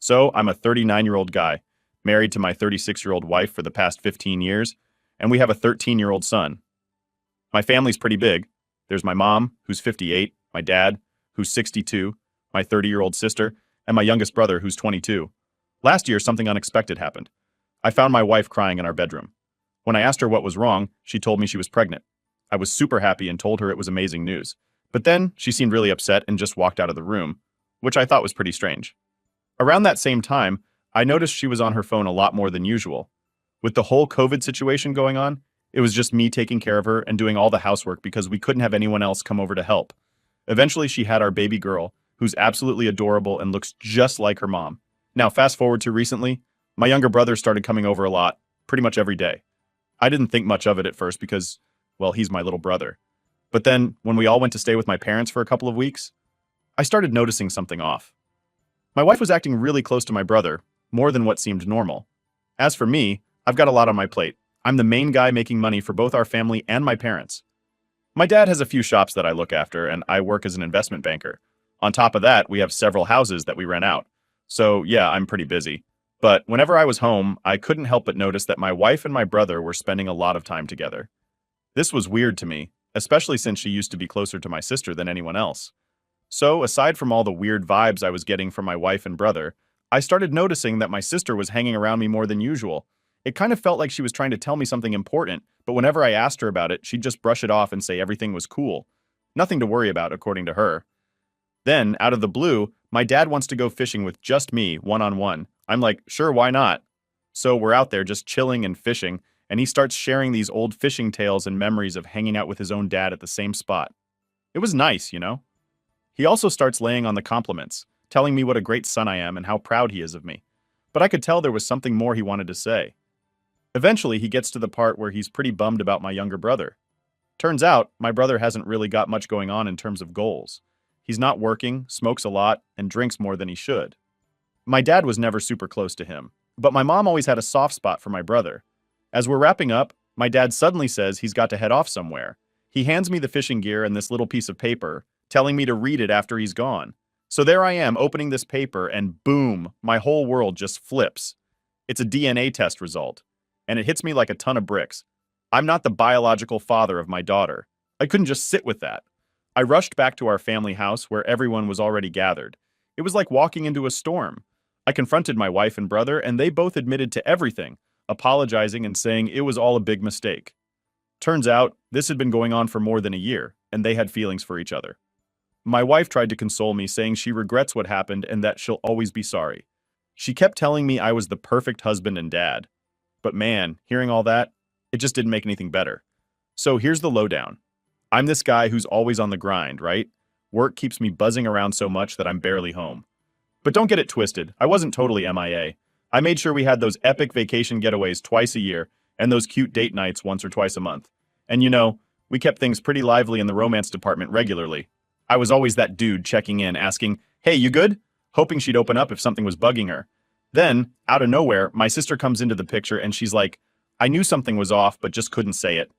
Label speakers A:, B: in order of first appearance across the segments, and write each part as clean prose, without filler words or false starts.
A: So, I'm a 39-year-old guy, married to my 36-year-old wife for the past 15 years, and we have a 13-year-old son. My family's pretty big. There's my mom, who's 58, my dad, who's 62, my 30-year-old sister, and my youngest brother, who's 22. Last year, something unexpected happened. I found my wife crying in our bedroom. When I asked her what was wrong, she told me she was pregnant. I was super happy and told her it was amazing news. But then, she seemed really upset and just walked out of the room, which I thought was pretty strange. Around that same time, I noticed she was on her phone a lot more than usual. With the whole COVID situation going on, it was just me taking care of her and doing all the housework because we couldn't have anyone else come over to help. Eventually, she had our baby girl, who's absolutely adorable and looks just like her mom. Now, fast forward to recently, my younger brother started coming over a lot, pretty much every day. I didn't think much of it at first because, well, he's my little brother. But then, when we all went to stay with my parents for a couple of weeks, I started noticing something off. My wife was acting really close to my brother, more than what seemed normal. As for me, I've got a lot on my plate. I'm the main guy making money for both our family and my parents. My dad has a few shops that I look after, and I work as an investment banker. On top of that, we have several houses that we rent out. So, yeah, I'm pretty busy. But whenever I was home, I couldn't help but notice that my wife and my brother were spending a lot of time together. This was weird to me, especially since she used to be closer to my sister than anyone else. So, aside from all the weird vibes I was getting from my wife and brother, I started noticing that my sister was hanging around me more than usual. It kind of felt like she was trying to tell me something important, but whenever I asked her about it, she'd just brush it off and say everything was cool. Nothing to worry about, according to her. Then, out of the blue, my dad wants to go fishing with just me, one-on-one. I'm like, sure, why not? So we're out there just chilling and fishing, and he starts sharing these old fishing tales and memories of hanging out with his own dad at the same spot. It was nice, you know? He also starts laying on the compliments, telling me what a great son I am and how proud he is of me. But I could tell there was something more he wanted to say. Eventually, he gets to the part where he's pretty bummed about my younger brother. Turns out, my brother hasn't really got much going on in terms of goals. He's not working, smokes a lot, and drinks more than he should. My dad was never super close to him, but my mom always had a soft spot for my brother. As we're wrapping up, my dad suddenly says he's got to head off somewhere. He hands me the fishing gear and this little piece of paper, telling me to read it after he's gone. So there I am opening this paper and boom, my whole world just flips. It's a DNA test result, and it hits me like a ton of bricks. I'm not the biological father of my daughter. I couldn't just sit with that. I rushed back to our family house where everyone was already gathered. It was like walking into a storm. I confronted my wife and brother, and they both admitted to everything, apologizing and saying it was all a big mistake. Turns out, this had been going on for more than a year, and they had feelings for each other. My wife tried to console me, saying she regrets what happened and that she'll always be sorry. She kept telling me I was the perfect husband and dad. But man, hearing all that, it just didn't make anything better. So here's the lowdown. I'm this guy who's always on the grind, right? Work keeps me buzzing around so much that I'm barely home. But don't get it twisted, I wasn't totally MIA. I made sure we had those epic vacation getaways twice a year and those cute date nights once or twice a month. And you know, we kept things pretty lively in the romance department regularly. I was always that dude checking in, asking, "Hey, you good?" Hoping she'd open up if something was bugging her. Then, out of nowhere, my sister comes into the picture and she's like, "I knew something was off, but just couldn't say it."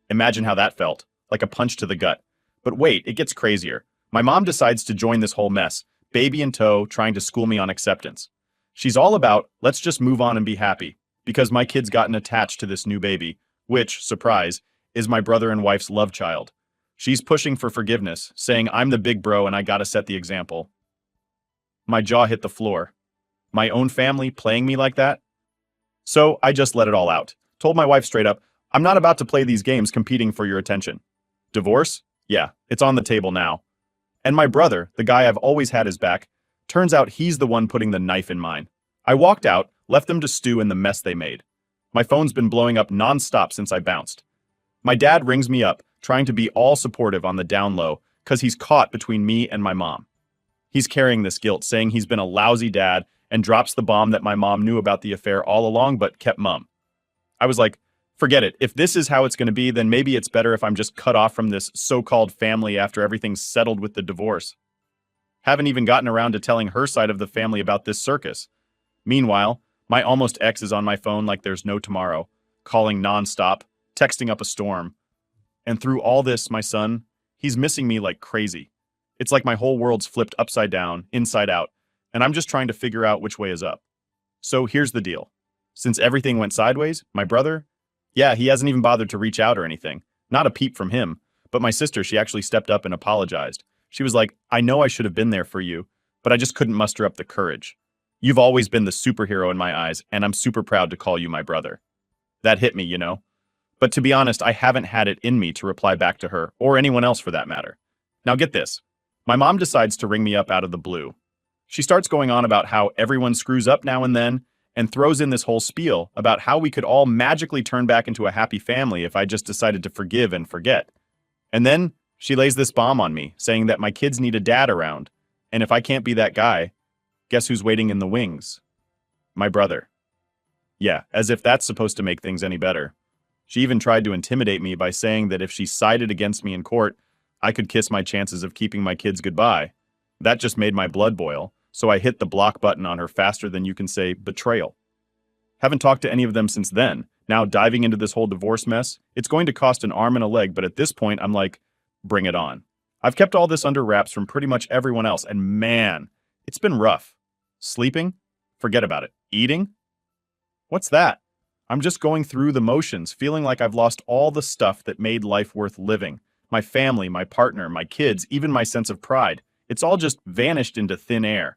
A: Imagine how that felt, like a punch to the gut. But wait, it gets crazier. My mom decides to join this whole mess, baby in tow, trying to school me on acceptance. She's all about, let's just move on and be happy, because my kid's gotten attached to this new baby, which, surprise, is my brother and wife's love child. She's pushing for forgiveness, saying I'm the big bro and I gotta set the example. My jaw hit the floor. My own family playing me like that? So I just let it all out. Told my wife straight up, I'm not about to play these games competing for your attention. Divorce? Yeah, it's on the table now. And my brother, the guy I've always had his back, turns out he's the one putting the knife in mine. I walked out, left them to stew in the mess they made. My phone's been blowing up nonstop since I bounced. My dad rings me up, trying to be all supportive on the down low, cause he's caught between me and my mom. He's carrying this guilt, saying he's been a lousy dad, and drops the bomb that my mom knew about the affair all along but kept mum. I was like, forget it. If this is how it's going to be, then maybe it's better if I'm just cut off from this so-called family after everything's settled with the divorce. Haven't even gotten around to telling her side of the family about this circus. Meanwhile, my almost ex is on my phone like there's no tomorrow, calling nonstop, texting up a storm. And through all this, my son, he's missing me like crazy. It's like my whole world's flipped upside down, inside out, and I'm just trying to figure out which way is up. So here's the deal. Since everything went sideways, my brother, yeah, he hasn't even bothered to reach out or anything. Not a peep from him. But my sister, she actually stepped up and apologized. She was like, I know I should have been there for you, but I just couldn't muster up the courage. You've always been the superhero in my eyes, and I'm super proud to call you my brother. That hit me, you know? But to be honest, I haven't had it in me to reply back to her, or anyone else for that matter. Now get this. My mom decides to ring me up out of the blue. She starts going on about how everyone screws up now and then, and throws in this whole spiel about how we could all magically turn back into a happy family if I just decided to forgive and forget. And then she lays this bomb on me, saying that my kids need a dad around, and if I can't be that guy, guess who's waiting in the wings? My brother. Yeah, as if that's supposed to make things any better. She even tried to intimidate me by saying that if she sided against me in court, I could kiss my chances of keeping my kids goodbye. That just made my blood boil, so I hit the block button on her faster than you can say betrayal. Haven't talked to any of them since then. Now diving into this whole divorce mess, it's going to cost an arm and a leg, but at this point I'm like, bring it on. I've kept all this under wraps from pretty much everyone else, and man, it's been rough. Sleeping? Forget about it. Eating? What's that? I'm just going through the motions, feeling like I've lost all the stuff that made life worth living. My family, my partner, my kids, even my sense of pride. It's all just vanished into thin air.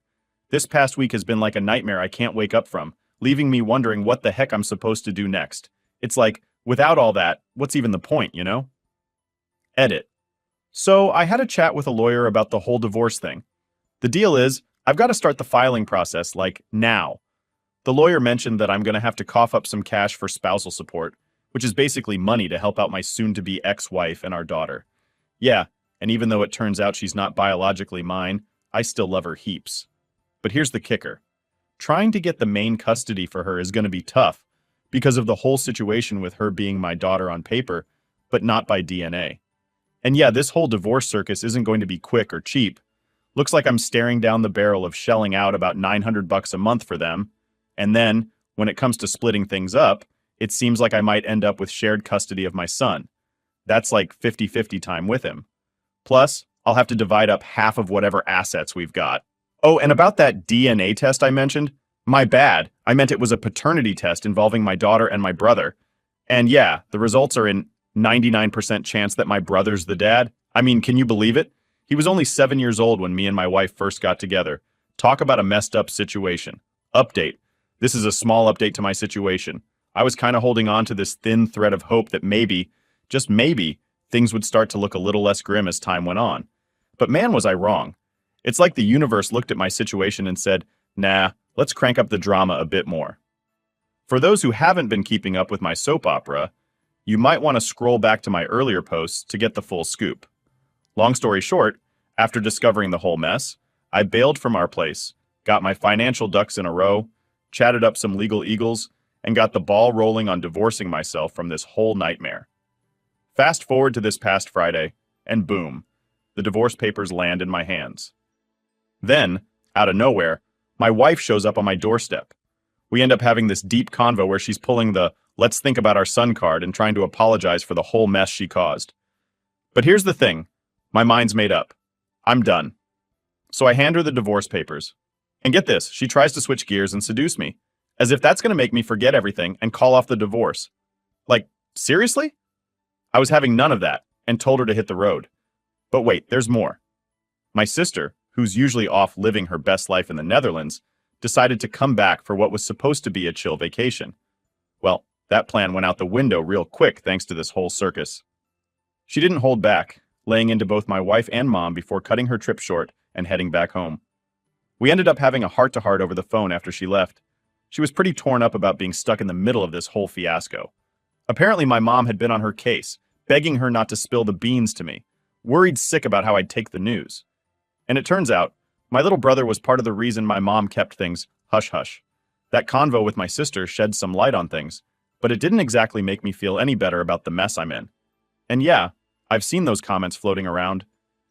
A: This past week has been like a nightmare I can't wake up from, leaving me wondering what the heck I'm supposed to do next. It's like, without all that, what's even the point, you know? Edit. So I had a chat with a lawyer about the whole divorce thing. The deal is, I've got to start the filing process, like, now. The lawyer mentioned that I'm going to have to cough up some cash for spousal support, which is basically money to help out my soon-to-be ex-wife and our daughter. Yeah, and even though it turns out she's not biologically mine, I still love her heaps. But here's the kicker. Trying to get the main custody for her is going to be tough because of the whole situation with her being my daughter on paper, but not by DNA. And yeah, this whole divorce circus isn't going to be quick or cheap. Looks like I'm staring down the barrel of shelling out about $900 a month for them. And then, when it comes to splitting things up, it seems like I might end up with shared custody of my son. That's like 50-50 time with him. Plus, I'll have to divide up half of whatever assets we've got. Oh, and about that DNA test I mentioned, my bad. I meant it was a paternity test involving my daughter and my brother. And yeah, the results are in 99% chance that my brother's the dad. I mean, can you believe it? He was only 7 years old when me and my wife first got together. Talk about a messed up situation. Update. This is a small update to my situation. I was kind of holding on to this thin thread of hope that maybe, just maybe, things would start to look a little less grim as time went on. But man, was I wrong. It's like the universe looked at my situation and said, nah, let's crank up the drama a bit more. For those who haven't been keeping up with my soap opera, you might want to scroll back to my earlier posts to get the full scoop. Long story short, after discovering the whole mess, I bailed from our place, got my financial ducks in a row, chatted up some legal eagles, and got the ball rolling on divorcing myself from this whole nightmare. Fast forward to this past Friday, and boom, the divorce papers land in my hands. Then, out of nowhere, my wife shows up on my doorstep. We end up having this deep convo where she's pulling the "let's think about our son" card and trying to apologize for the whole mess she caused. But here's the thing. My mind's made up. I'm done. So I hand her the divorce papers. And get this, she tries to switch gears and seduce me, as if that's going to make me forget everything and call off the divorce. Like, seriously? I was having none of that and told her to hit the road. But wait, there's more. My sister, who's usually off living her best life in the Netherlands, decided to come back for what was supposed to be a chill vacation. Well, that plan went out the window real quick thanks to this whole circus. She didn't hold back, laying into both my wife and mom before cutting her trip short and heading back home. We ended up having a heart-to-heart over the phone after she left. She was pretty torn up about being stuck in the middle of this whole fiasco. Apparently my mom had been on her case, begging her not to spill the beans to me, worried sick about how I'd take the news. And it turns out, my little brother was part of the reason my mom kept things hush-hush. That convo with my sister shed some light on things, but it didn't exactly make me feel any better about the mess I'm in. And yeah, I've seen those comments floating around,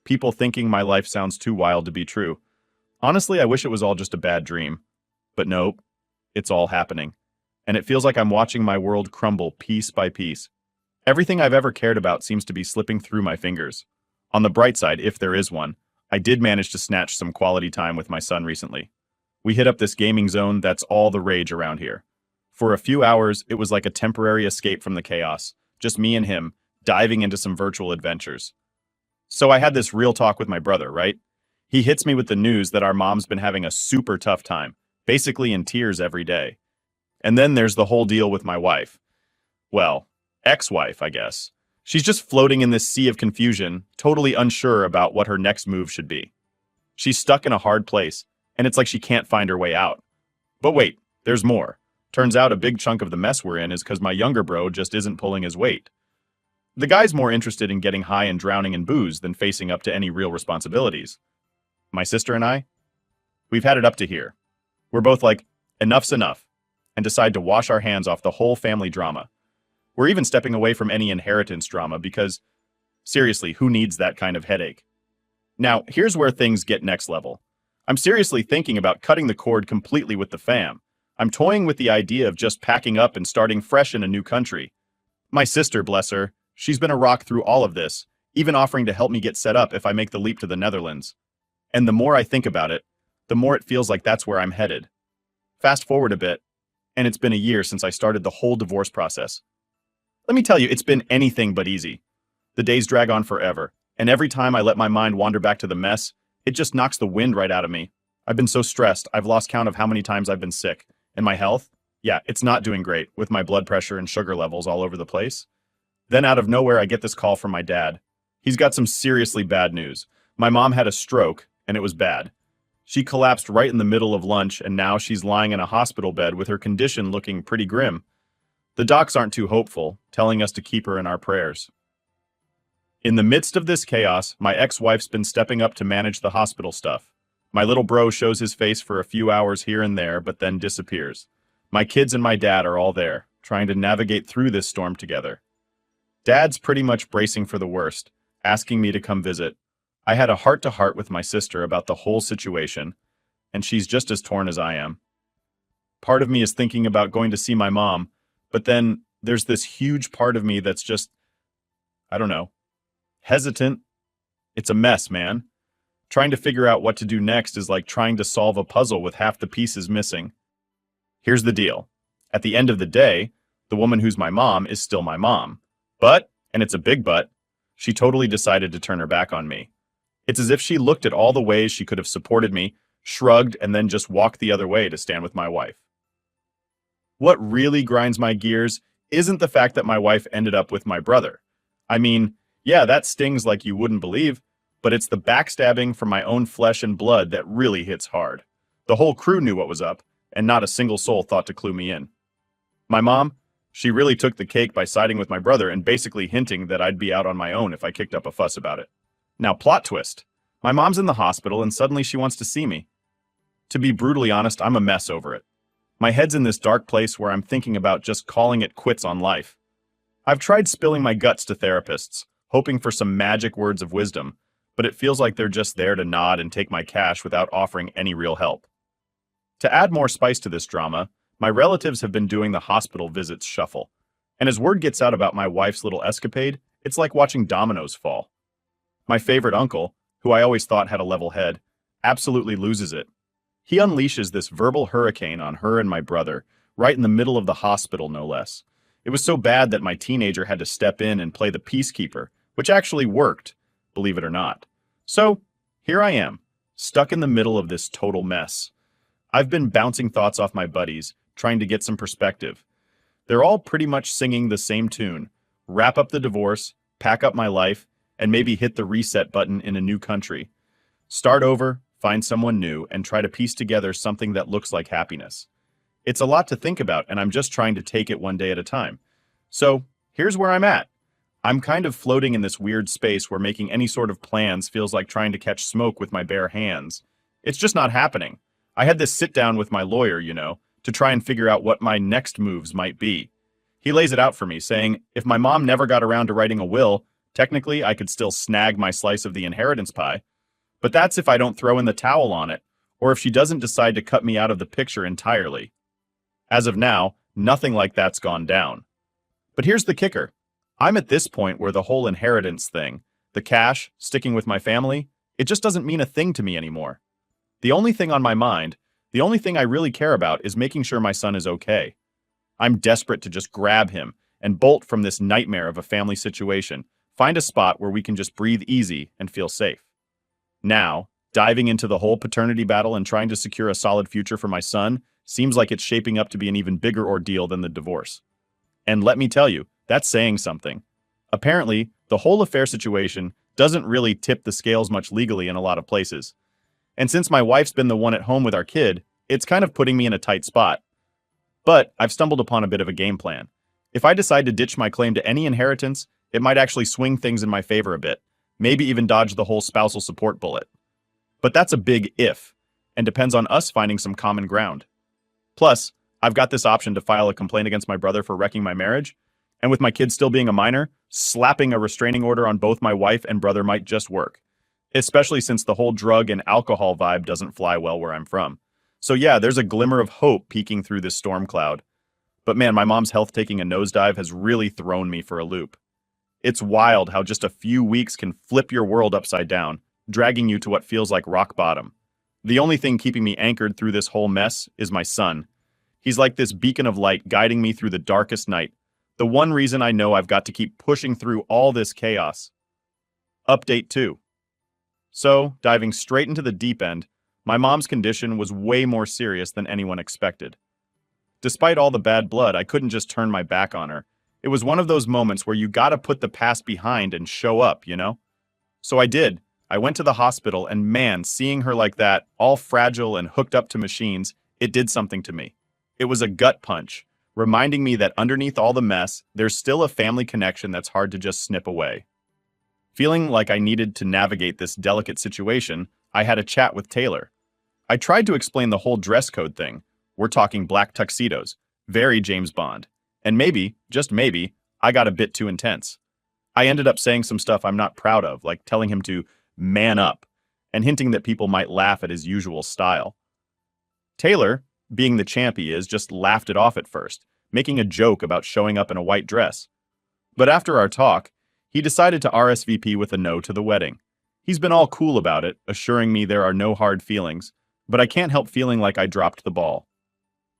A: people thinking my life sounds too wild to be true. Honestly, I wish it was all just a bad dream. But nope, it's all happening. And it feels like I'm watching my world crumble piece by piece. Everything I've ever cared about seems to be slipping through my fingers. On the bright side, if there is one, I did manage to snatch some quality time with my son recently. We hit up this gaming zone that's all the rage around here. For a few hours, it was like a temporary escape from the chaos, just me and him, diving into some virtual adventures. So I had this real talk with my brother, right? He hits me with the news that our mom's been having a super tough time, basically in tears every day. And then there's the whole deal with my wife. Well, ex-wife, I guess. She's just floating in this sea of confusion, totally unsure about what her next move should be. She's stuck in a hard place, and it's like she can't find her way out. But wait, there's more. Turns out a big chunk of the mess we're in is because my younger bro just isn't pulling his weight. The guy's more interested in getting high and drowning in booze than facing up to any real responsibilities. My sister and I, we've had it up to here. We're both like, enough's enough, and decide to wash our hands off the whole family drama. We're even stepping away from any inheritance drama because, seriously, who needs that kind of headache? Now, here's where things get next level. I'm seriously thinking about cutting the cord completely with the fam. I'm toying with the idea of just packing up and starting fresh in a new country. My sister, bless her, she's been a rock through all of this, even offering to help me get set up if I make the leap to the Netherlands. And the more I think about it, the more it feels like that's where I'm headed. Fast forward a bit, and it's been a year since I started the whole divorce process. Let me tell you, it's been anything but easy. The days drag on forever, and every time I let my mind wander back to the mess, it just knocks the wind right out of me. I've been so stressed, I've lost count of how many times I've been sick. And my health? Yeah, it's not doing great, with my blood pressure and sugar levels all over the place. Then out of nowhere, I get this call from my dad. He's got some seriously bad news. My mom had a stroke, and it was bad. She collapsed right in the middle of lunch, and now she's lying in a hospital bed with her condition looking pretty grim. The docs aren't too hopeful, telling us to keep her in our prayers. In the midst of this chaos, my ex-wife's been stepping up to manage the hospital stuff. My little bro shows his face for a few hours here and there, but then disappears. My kids and my dad are all there, trying to navigate through this storm together. Dad's pretty much bracing for the worst, asking me to come visit. I had a heart-to-heart with my sister about the whole situation, and she's just as torn as I am. Part of me is thinking about going to see my mom, but then there's this huge part of me that's just, I don't know, hesitant. It's a mess, man. Trying to figure out what to do next is like trying to solve a puzzle with half the pieces missing. Here's the deal. At the end of the day, the woman who's my mom is still my mom. But, and it's a big but, she totally decided to turn her back on me. It's as if she looked at all the ways she could have supported me, shrugged, and then just walked the other way to stand with my wife. What really grinds my gears isn't the fact that my wife ended up with my brother. I mean, yeah, that stings like you wouldn't believe, but it's the backstabbing from my own flesh and blood that really hits hard. The whole crew knew what was up, and not a single soul thought to clue me in. My mom, she really took the cake by siding with my brother and basically hinting that I'd be out on my own if I kicked up a fuss about it. Now, plot twist. My mom's in the hospital and suddenly she wants to see me. To be brutally honest, I'm a mess over it. My head's in this dark place where I'm thinking about just calling it quits on life. I've tried spilling my guts to therapists, hoping for some magic words of wisdom, but it feels like they're just there to nod and take my cash without offering any real help. To add more spice to this drama, my relatives have been doing the hospital visits shuffle, and as word gets out about my wife's little escapade, it's like watching dominoes fall. My favorite uncle, who I always thought had a level head, absolutely loses it. He unleashes this verbal hurricane on her and my brother, right in the middle of the hospital, no less. It was so bad that my teenager had to step in and play the peacekeeper, which actually worked, believe it or not. So, here I am, stuck in the middle of this total mess. I've been bouncing thoughts off my buddies, trying to get some perspective. They're all pretty much singing the same tune: wrap up the divorce, pack up my life, and maybe hit the reset button in a new country. Start over, find someone new, and try to piece together something that looks like happiness. It's a lot to think about, and I'm just trying to take it one day at a time. So, here's where I'm at. I'm kind of floating in this weird space where making any sort of plans feels like trying to catch smoke with my bare hands. It's just not happening. I had this sit down with my lawyer, to try and figure out what my next moves might be. He lays it out for me, saying if my mom never got around to writing a will, technically I could still snag my slice of the inheritance pie. But that's if I don't throw in the towel on it, or if she doesn't decide to cut me out of the picture entirely. As of now, nothing like that's gone down. But here's the kicker. I'm at this point where the whole inheritance thing, the cash, sticking with my family, it just doesn't mean a thing to me anymore. The only thing on my mind, The only thing I really care about is making sure my son is okay. I'm desperate to just grab him and bolt from this nightmare of a family situation, find a spot where we can just breathe easy and feel safe. Now, diving into the whole paternity battle and trying to secure a solid future for my son seems like it's shaping up to be an even bigger ordeal than the divorce. And let me tell you, that's saying something. Apparently, the whole affair situation doesn't really tip the scales much legally in a lot of places. And since my wife's been the one at home with our kid, it's kind of putting me in a tight spot. But I've stumbled upon a bit of a game plan. If I decide to ditch my claim to any inheritance, it might actually swing things in my favor a bit, maybe even dodge the whole spousal support bullet. But that's a big if, and depends on us finding some common ground. Plus, I've got this option to file a complaint against my brother for wrecking my marriage, and with my kid still being a minor, slapping a restraining order on both my wife and brother might just work, especially since the whole drug and alcohol vibe doesn't fly well where I'm from. So yeah, there's a glimmer of hope peeking through this storm cloud. But man, my mom's health taking a nosedive has really thrown me for a loop. It's wild how just a few weeks can flip your world upside down, dragging you to what feels like rock bottom. The only thing keeping me anchored through this whole mess is my son. He's like this beacon of light guiding me through the darkest night. The one reason I know I've got to keep pushing through all this chaos. Update 2. So, diving straight into the deep end, my mom's condition was way more serious than anyone expected. Despite all the bad blood, I couldn't just turn my back on her. It was one of those moments where you gotta put the past behind and show up, you know? So I did. I went to the hospital, and man, seeing her like that, all fragile and hooked up to machines, it did something to me. It was a gut punch, reminding me that underneath all the mess, there's still a family connection that's hard to just snip away. Feeling like I needed to navigate this delicate situation, I had a chat with Taylor. I tried to explain the whole dress code thing. We're talking black tuxedos, very James Bond. And maybe, just maybe, I got a bit too intense. I ended up saying some stuff I'm not proud of, like telling him to man up, and hinting that people might laugh at his usual style. Taylor, being the champ he is, just laughed it off at first, making a joke about showing up in a white dress. But after our talk, he decided to RSVP with a no to the wedding. He's been all cool about it, assuring me there are no hard feelings, but I can't help feeling like I dropped the ball.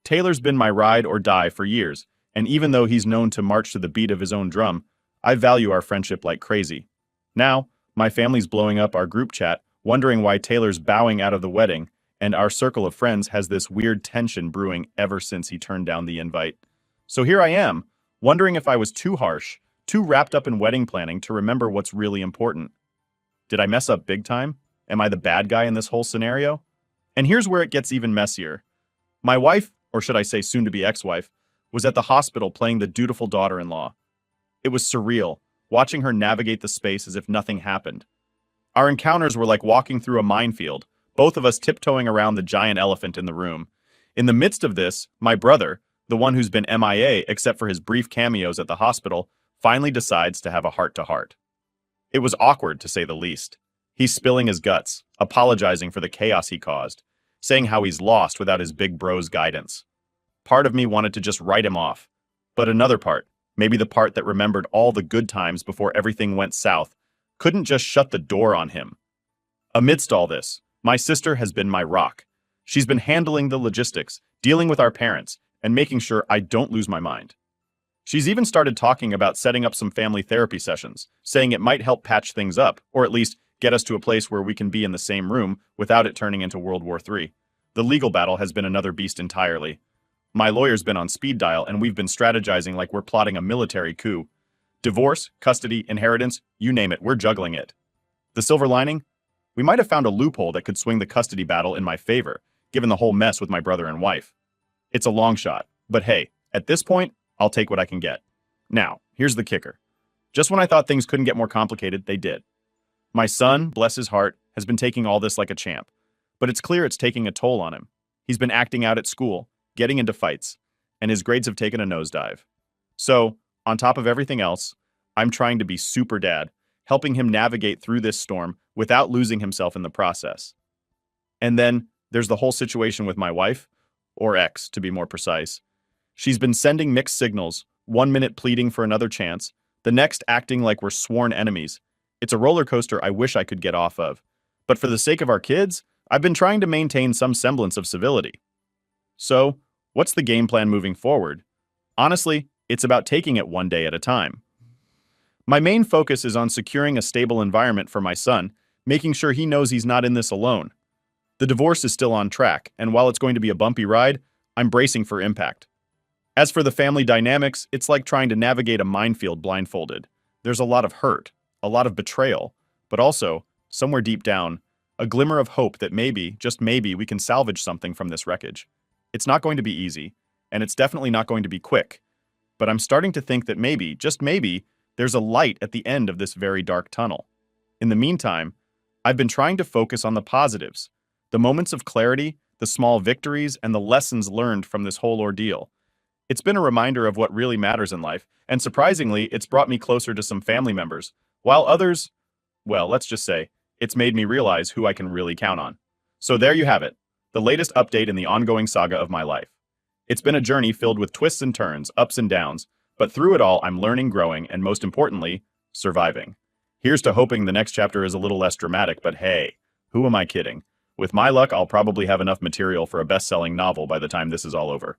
A: Taylor's been my ride or die for years, and even though he's known to march to the beat of his own drum, I value our friendship like crazy. Now, my family's blowing up our group chat, wondering why Taylor's bowing out of the wedding, and our circle of friends has this weird tension brewing ever since he turned down the invite. So here I am, wondering if I was too harsh, too wrapped up in wedding planning to remember what's really important. Did I mess up big time? Am I the bad guy in this whole scenario? And here's where it gets even messier. My wife, or should I say soon-to-be ex-wife, was at the hospital playing the dutiful daughter-in-law. It was surreal, watching her navigate the space as if nothing happened. Our encounters were like walking through a minefield, both of us tiptoeing around the giant elephant in the room. In the midst of this, my brother, the one who's been MIA except for his brief cameos at the hospital, finally decides to have a heart-to-heart. It was awkward, to say the least. He's spilling his guts, apologizing for the chaos he caused, saying how he's lost without his big bro's guidance. Part of me wanted to just write him off, but another part, maybe the part that remembered all the good times before everything went south, couldn't just shut the door on him. Amidst all this, my sister has been my rock. She's been handling the logistics, dealing with our parents, and making sure I don't lose my mind. She's even started talking about setting up some family therapy sessions, saying it might help patch things up, or at least get us to a place where we can be in the same room without it turning into World War III. The legal battle has been another beast entirely. My lawyer's been on speed dial, and we've been strategizing like we're plotting a military coup. Divorce, custody, inheritance, you name it, we're juggling it. The silver lining? We might have found a loophole that could swing the custody battle in my favor, given the whole mess with my brother and wife. It's a long shot, but hey, at this point, I'll take what I can get. Now, here's the kicker. Just when I thought things couldn't get more complicated, they did. My son, bless his heart, has been taking all this like a champ, but it's clear it's taking a toll on him. He's been acting out at school, getting into fights, and his grades have taken a nosedive. So, on top of everything else, I'm trying to be super dad, helping him navigate through this storm without losing himself in the process. And then, there's the whole situation with my wife, or ex, to be more precise. She's been sending mixed signals, 1 minute pleading for another chance, the next acting like we're sworn enemies. It's a roller coaster I wish I could get off of. But for the sake of our kids, I've been trying to maintain some semblance of civility. So, what's the game plan moving forward? Honestly, it's about taking it one day at a time. My main focus is on securing a stable environment for my son, making sure he knows he's not in this alone. The divorce is still on track, and while it's going to be a bumpy ride, I'm bracing for impact. As for the family dynamics, it's like trying to navigate a minefield blindfolded. There's a lot of hurt, a lot of betrayal, but also, somewhere deep down, a glimmer of hope that maybe, just maybe, we can salvage something from this wreckage. It's not going to be easy, and it's definitely not going to be quick, but I'm starting to think that maybe, just maybe, there's a light at the end of this very dark tunnel. In the meantime, I've been trying to focus on the positives, the moments of clarity, the small victories, and the lessons learned from this whole ordeal. It's been a reminder of what really matters in life, and surprisingly, it's brought me closer to some family members, while others, well, let's just say, it's made me realize who I can really count on. So there you have it, the latest update in the ongoing saga of my life. It's been a journey filled with twists and turns, ups and downs, but through it all, I'm learning, growing, and most importantly, surviving. Here's to hoping the next chapter is a little less dramatic, but hey, who am I kidding? With my luck, I'll probably have enough material for a best-selling novel by the time this is all over.